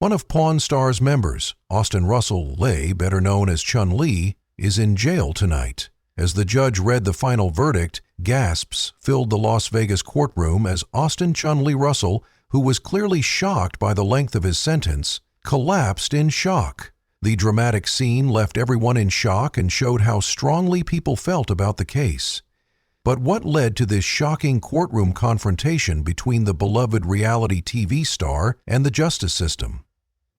One of Pawn Stars' members, Austin Russell Lay, better known as Chumlee, is in jail tonight. As the judge read the final verdict, gasps filled the Las Vegas courtroom as Austin Chumlee Russell, who was clearly shocked by the length of his sentence, collapsed in shock. The dramatic scene left everyone in shock and showed how strongly people felt about the case. But what led to this shocking courtroom confrontation between the beloved reality TV star and the justice system?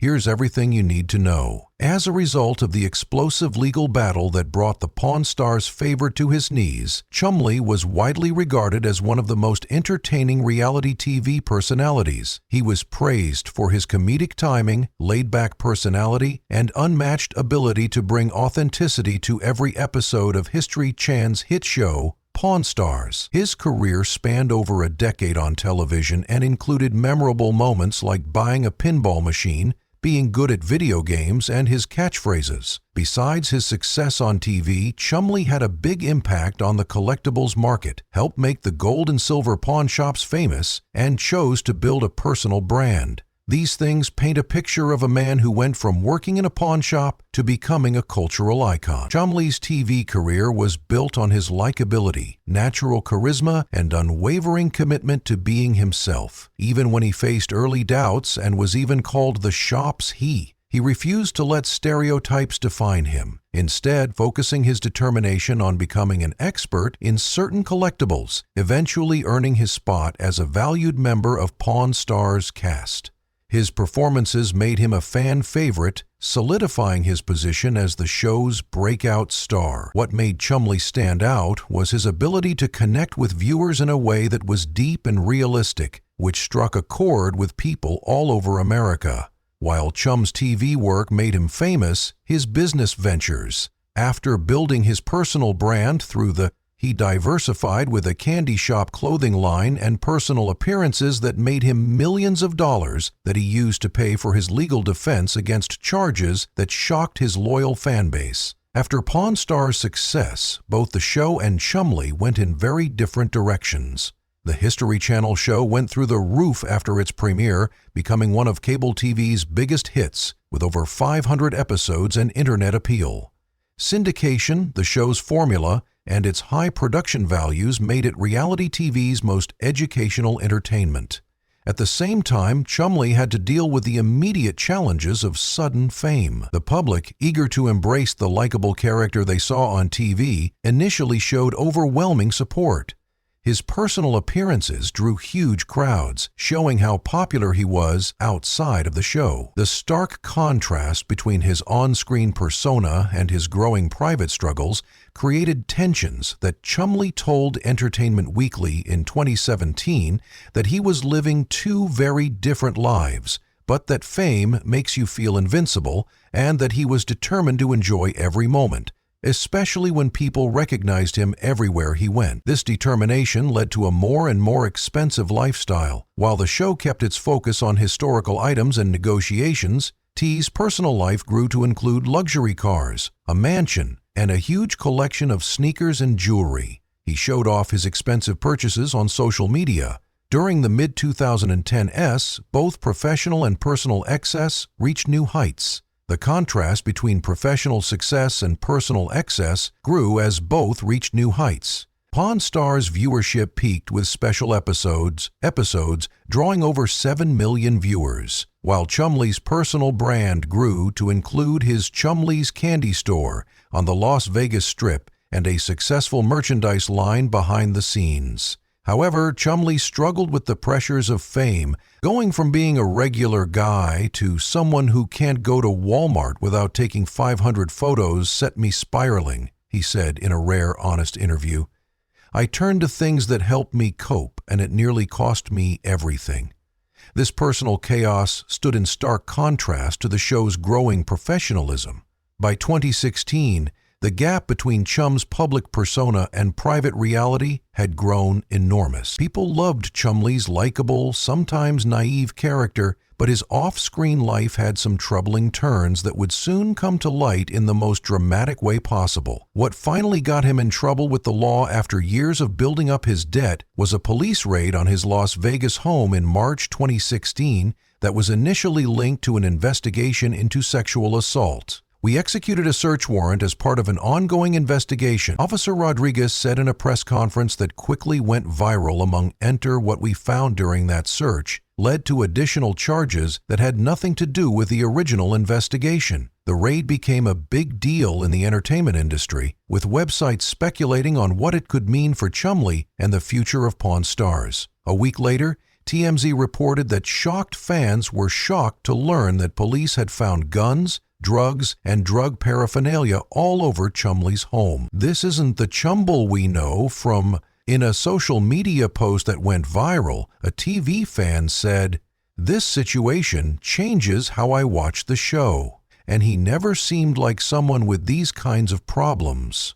Here's everything you need to know. As a result of the explosive legal battle that brought the Pawn Stars' favorite to his knees, Chumlee was widely regarded as one of the most entertaining reality TV personalities. He was praised for his comedic timing, laid-back personality, and unmatched ability to bring authenticity to every episode of History Channel's hit show, Pawn Stars. His career spanned over a decade on television and included memorable moments like buying a pinball machine, being good at video games, and his catchphrases. Besides his success on TV, Chumlee had a big impact on the collectibles market, helped make the gold and silver pawn shops famous, and chose to build a personal brand. These things paint a picture of a man who went from working in a pawn shop to becoming a cultural icon. Chumlee's TV career was built on his likability, natural charisma, and unwavering commitment to being himself. Even when he faced early doubts and was even called the shop's he refused to let stereotypes define him, instead focusing his determination on becoming an expert in certain collectibles, eventually earning his spot as a valued member of Pawn Stars' cast. His performances made him a fan favorite, solidifying his position as the show's breakout star. What made Chumlee stand out was his ability to connect with viewers in a way that was deep and realistic, which struck a chord with people all over America. While Chum's TV work made him famous, his business ventures. After building his personal brand through he diversified with a candy shop clothing line and personal appearances that made him millions of dollars that he used to pay for his legal defense against charges that shocked his loyal fan base. After Pawn Stars' success, both the show and Chumlee went in very different directions. The History Channel show went through the roof after its premiere, becoming one of cable TV's biggest hits, with over 500 episodes and internet appeal. Syndication, the show's formula, and its high production values made it reality TV's most educational entertainment. At the same time, Chumlee had to deal with the immediate challenges of sudden fame. The public, eager to embrace the likable character they saw on TV, initially showed overwhelming support. His personal appearances drew huge crowds, showing how popular he was outside of the show. The stark contrast between his on-screen persona and his growing private struggles created tensions that Chumlee told Entertainment Weekly in 2017 that he was living two very different lives, but that fame makes you feel invincible and that he was determined to enjoy every moment, especially when people recognized him everywhere he went. This determination led to a more and more expensive lifestyle. While the show kept its focus on historical items and negotiations, T's personal life grew to include luxury cars, a mansion, and a huge collection of sneakers and jewelry. He showed off his expensive purchases on social media. During the mid-2010s, both professional and personal excess reached new heights. The contrast between professional success and personal excess grew as both reached new heights. Pawn Stars' viewership peaked with special episodes drawing over 7 million viewers, while Chumlee's personal brand grew to include his Chumlee's Candy Store on the Las Vegas Strip and a successful merchandise line behind the scenes. However, Chumlee struggled with the pressures of fame, going from being a regular guy to someone who can't go to Walmart without taking 500 photos set me spiraling, he said in a rare, honest interview. I turned to things that helped me cope, and it nearly cost me everything. This personal chaos stood in stark contrast to the show's growing professionalism. By 2016, the gap between Chum's public persona and private reality had grown enormous. People loved Chumlee's likable, sometimes naive character, but his off-screen life had some troubling turns that would soon come to light in the most dramatic way possible. What finally got him in trouble with the law after years of building up his debt was a police raid on his Las Vegas home in March 2016 that was initially linked to an investigation into sexual assault. "We executed a search warrant as part of an ongoing investigation," Officer Rodriguez said in a press conference that quickly went viral among Enter. "What we found during that search led to additional charges that had nothing to do with the original investigation." The raid became a big deal in the entertainment industry, with websites speculating on what it could mean for Chumlee and the future of Pawn Stars. A week later, TMZ reported that shocked fans were shocked to learn that police had found guns, drugs, and drug paraphernalia all over Chumlee's home. "This isn't the Chumlee we know from..." In a social media post that went viral, a TV fan said, "This situation changes how I watch the show, and he never seemed like someone with these kinds of problems."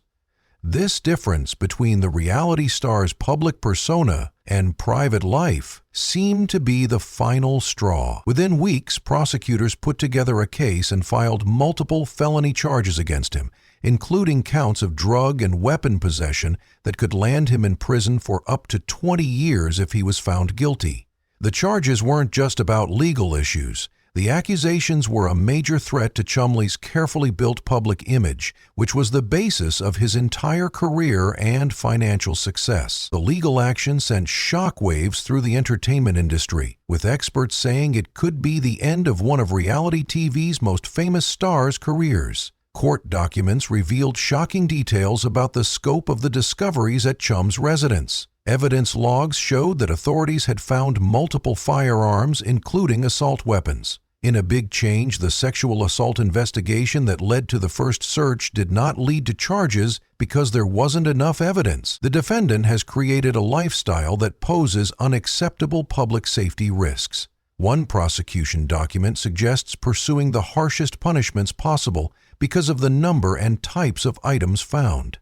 This difference between the reality star's public persona and private life seemed to be the final straw. Within weeks, prosecutors put together a case and filed multiple felony charges against him, including counts of drug and weapon possession that could land him in prison for up to 20 years if he was found guilty. The charges weren't just about legal issues. The accusations were a major threat to Chumlee's carefully built public image, which was the basis of his entire career and financial success. The legal action sent shockwaves through the entertainment industry, with experts saying it could be the end of one of reality TV's most famous stars' careers. Court documents revealed shocking details about the scope of the discoveries at Chum's residence. Evidence logs showed that authorities had found multiple firearms, including assault weapons. In a big change, the sexual assault investigation that led to the first search did not lead to charges because there wasn't enough evidence. The defendant has created a lifestyle that poses unacceptable public safety risks. One prosecution document suggests pursuing the harshest punishments possible because of the number and types of items found.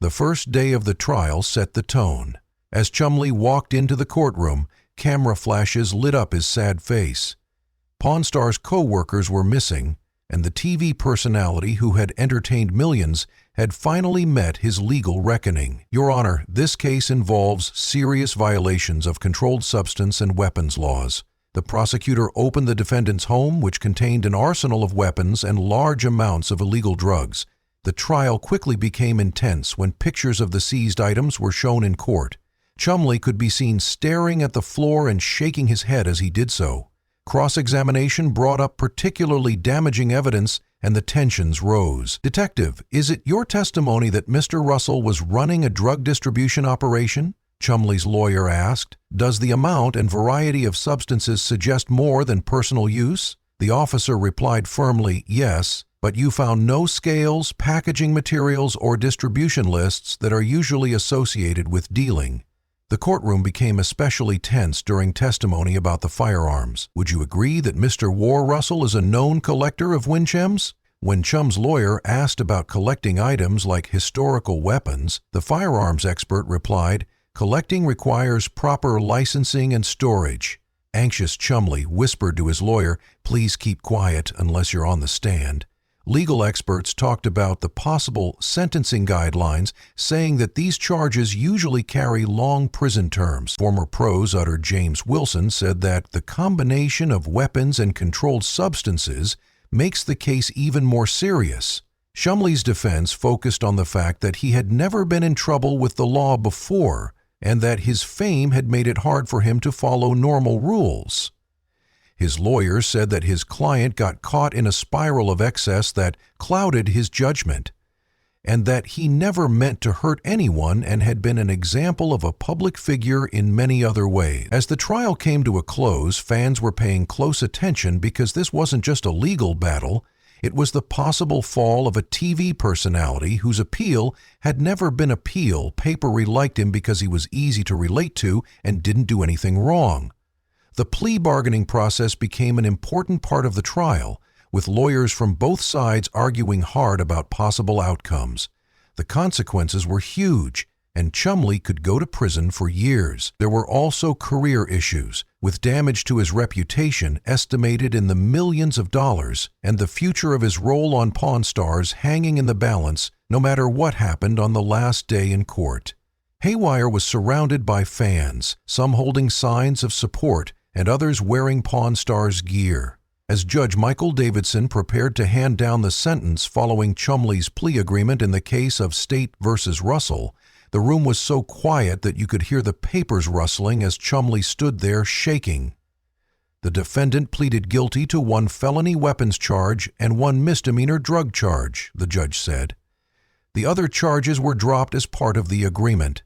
The first day of the trial set the tone. As Chumlee walked into the courtroom, camera flashes lit up his sad face. Pawn Stars' co-workers were missing, and the TV personality who had entertained millions had finally met his legal reckoning. "Your Honor, this case involves serious violations of controlled substance and weapons laws." The prosecutor opened the defendant's home, which contained an arsenal of weapons and large amounts of illegal drugs. The trial quickly became intense when pictures of the seized items were shown in court. Chumlee could be seen staring at the floor and shaking his head as he did so. Cross-examination brought up particularly damaging evidence, and the tensions rose. "Detective, is it your testimony that Mr. Russell was running a drug distribution operation?" Chumlee's lawyer asked. "Does the amount and variety of substances suggest more than personal use?" The officer replied firmly, "Yes, but you found no scales, packaging materials, or distribution lists that are usually associated with dealing." The courtroom became especially tense during testimony about the firearms. "Would you agree that Mr. War Russell is a known collector of Winchems?" When Chum's lawyer asked about collecting items like historical weapons, the firearms expert replied, "Collecting requires proper licensing and storage." Anxious Chumlee whispered to his lawyer, "Please keep quiet unless you're on the stand." Legal experts talked about the possible sentencing guidelines, saying that these charges usually carry long prison terms. Former pros utter James Wilson said that the combination of weapons and controlled substances makes the case even more serious. Chumlee's defense focused on the fact that he had never been in trouble with the law before, and that his fame had made it hard for him to follow normal rules. His lawyer said that his client got caught in a spiral of excess that clouded his judgment, and that he never meant to hurt anyone and had been an example of a public figure in many other ways. As the trial came to a close, fans were paying close attention because this wasn't just a legal battle. It was the possible fall of a TV personality whose appeal had never been appeal. Papery liked him because he was easy to relate to and didn't do anything wrong. The plea bargaining process became an important part of the trial, with lawyers from both sides arguing hard about possible outcomes. The consequences were huge, and Chumlee could go to prison for years. There were also career issues, with damage to his reputation estimated in the millions of dollars, and the future of his role on Pawn Stars hanging in the balance no matter what happened on the last day in court. Haywire was surrounded by fans, some holding signs of support and others wearing Pawn Stars gear. As Judge Michael Davidson prepared to hand down the sentence following Chumlee's plea agreement in the case of State v. Russell, the room was so quiet that you could hear the papers rustling as Chumlee stood there shaking. The defendant pleaded guilty to 1 felony weapons charge and 1 misdemeanor drug charge, the judge said. The other charges were dropped as part of the agreement.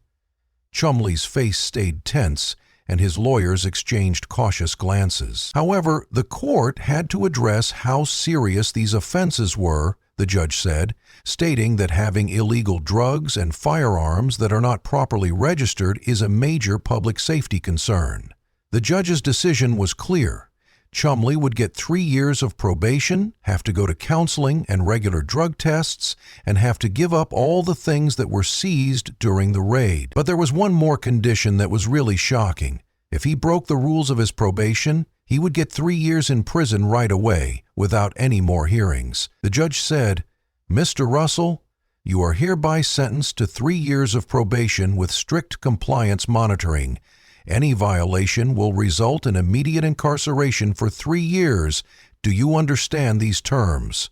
Chumlee's face stayed tense, and his lawyers exchanged cautious glances. However, the court had to address how serious these offenses were, the judge said, stating that having illegal drugs and firearms that are not properly registered is a major public safety concern. The judge's decision was clear. Chumlee would get 3 years of probation, have to go to counseling and regular drug tests, and have to give up all the things that were seized during the raid. But there was one more condition that was really shocking. If he broke the rules of his probation, he would get 3 years in prison right away, without any more hearings. The judge said, "Mr. Russell, you are hereby sentenced to 3 years of probation with strict compliance monitoring. Any violation will result in immediate incarceration for 3 years. Do you understand these terms?"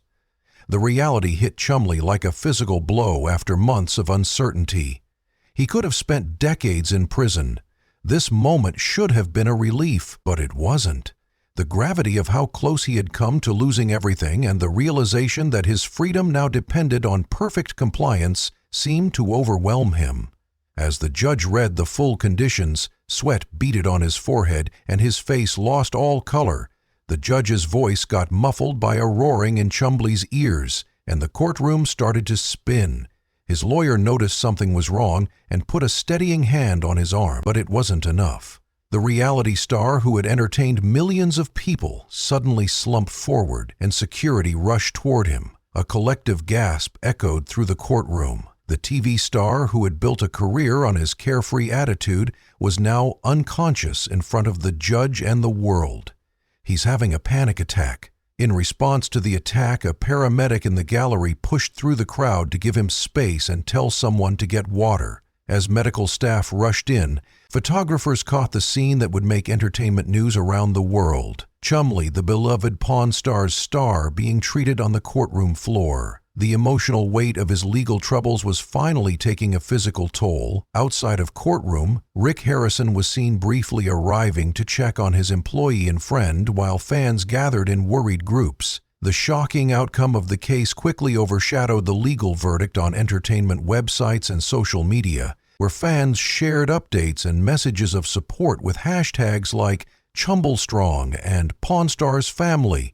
The reality hit Chumlee like a physical blow after months of uncertainty. He could have spent decades in prison. This moment should have been a relief, but it wasn't. The gravity of how close he had come to losing everything and the realization that his freedom now depended on perfect compliance seemed to overwhelm him. As the judge read the full conditions, sweat beaded on his forehead and his face lost all color. The judge's voice got muffled by a roaring in Chumlee's ears, and the courtroom started to spin. His lawyer noticed something was wrong and put a steadying hand on his arm, but it wasn't enough. The reality star who had entertained millions of people suddenly slumped forward, and security rushed toward him. A collective gasp echoed through the courtroom. The TV star who had built a career on his carefree attitude was now unconscious in front of the judge and the world. "He's having a panic attack." In response to the attack, a paramedic in the gallery pushed through the crowd to give him space and tell someone to get water. As medical staff rushed in, photographers caught the scene that would make entertainment news around the world. Chumlee, the beloved Pawn Stars star, being treated on the courtroom floor. The emotional weight of his legal troubles was finally taking a physical toll. Outside of Courtroom, Rick Harrison was seen briefly arriving to check on his employee and friend while fans gathered in worried groups. The shocking outcome of the case quickly overshadowed the legal verdict on entertainment websites and social media, where fans shared updates and messages of support with hashtags like #ChumbleStrong and Pawn Stars Family.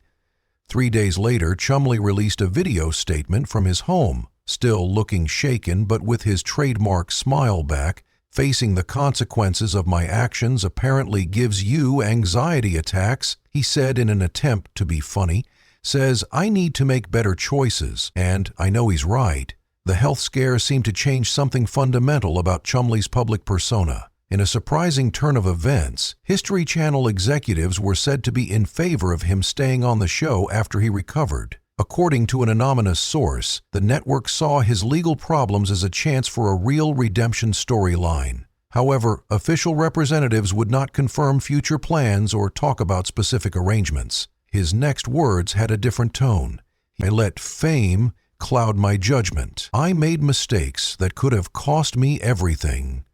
3 days later, Chumlee released a video statement from his home, still looking shaken but with his trademark smile back. "Facing the consequences of my actions apparently gives you anxiety attacks," he said in an attempt to be funny. Says, "I need to make better choices," and I know he's right. The health scare seemed to change something fundamental about Chumlee's public persona. In a surprising turn of events, History Channel executives were said to be in favor of him staying on the show after he recovered. According to an anonymous source, the network saw his legal problems as a chance for a real redemption storyline. However, official representatives would not confirm future plans or talk about specific arrangements. His next words had a different tone. "I let fame cloud my judgment. I made mistakes that could have cost me everything."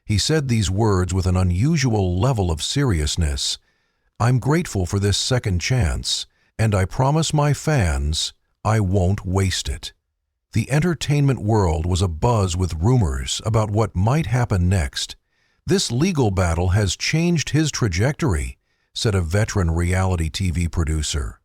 He said these words with an unusual level of seriousness. "I'm grateful for this second chance, and I promise my fans I won't waste it." The entertainment world was abuzz with rumors about what might happen next. "This legal battle has changed his trajectory," said a veteran reality TV producer.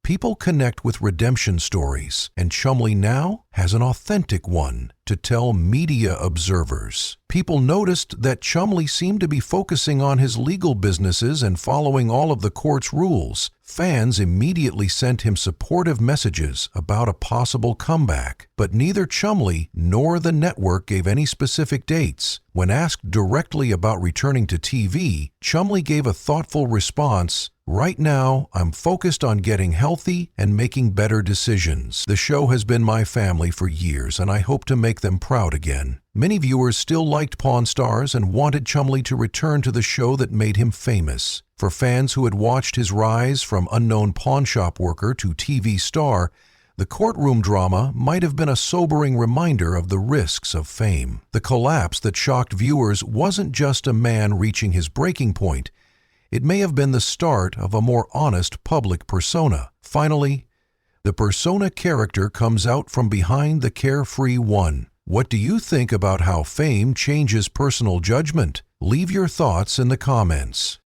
People connect with redemption stories, and Chumlee now has an authentic one to tell media observers. People noticed that Chumlee seemed to be focusing on his legal businesses and following all of the court's rules. Fans immediately sent him supportive messages about a possible comeback, but neither Chumlee nor the network gave any specific dates. When asked directly about returning to TV, Chumlee gave a thoughtful response. "Right now, I'm focused on getting healthy and making better decisions. The show has been my family for years, and I hope to make make them proud again. Many viewers still liked Pawn Stars and wanted Chumlee to return to the show that made him famous. For fans who had watched his rise from unknown pawnshop worker to TV star, the courtroom drama might have been a sobering reminder of the risks of fame. The collapse that shocked viewers wasn't just a man reaching his breaking point. It may have been the start of a more honest public persona. Finally, the persona character comes out from behind the carefree one. What do you think about how fame changes personal judgment? Leave your thoughts in the comments.